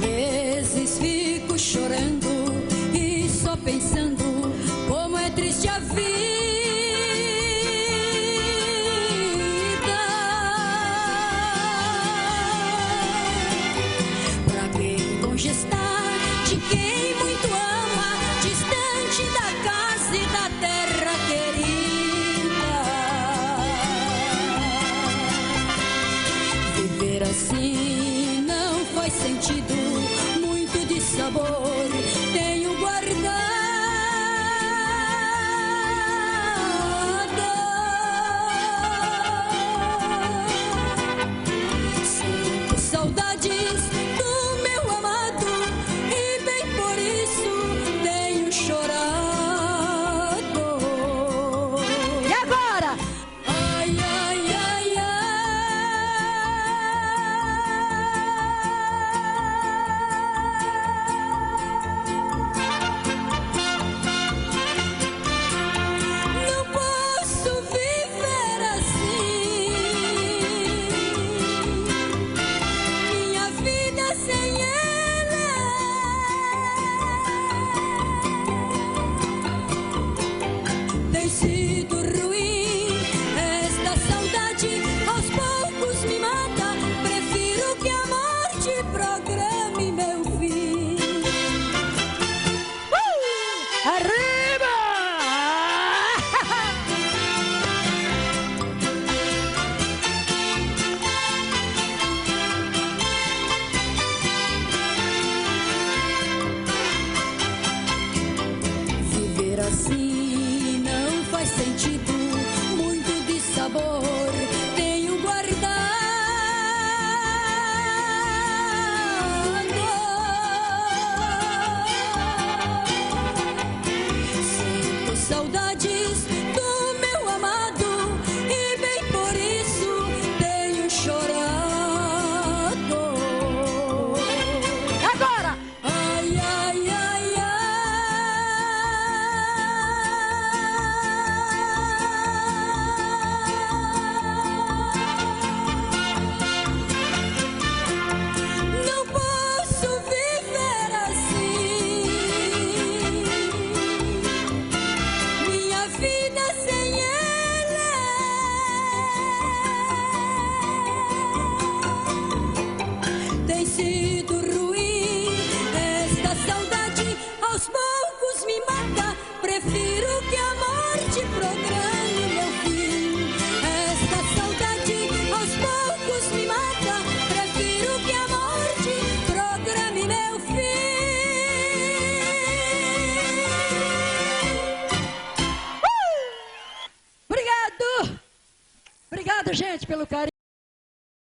vezes fico chorando e só pensando como é triste a vida. Pra que congestar de quem muito ama, distante da casa e da terra querida? Viver assim não faz sentido, muito de sabor tenho guardado. Sinto saudades do meu amado e bem por isso tenho chorado. E agora? Ai, ai, ai, não posso viver assim, minha vida sem ela tem sido ruim. Esta saudade aos poucos me mata, prefiro que a morte programe meu fim. Arriba! Viver assim não faz sentido, muito de sabor tenho guardado. Sinto saudades do meu amado e bem por isso tenho chorado. E agora? Ai, ai, ai, não posso viver assim, minha vida sem ela tem sido ruim. Esta saudade aos poucos me mata, prefiro que a morte programe meu fim. Esta saudade aos poucos me mata, prefiro que a morte programe meu fim. Obrigado! Obrigado, gente, pelo carinho.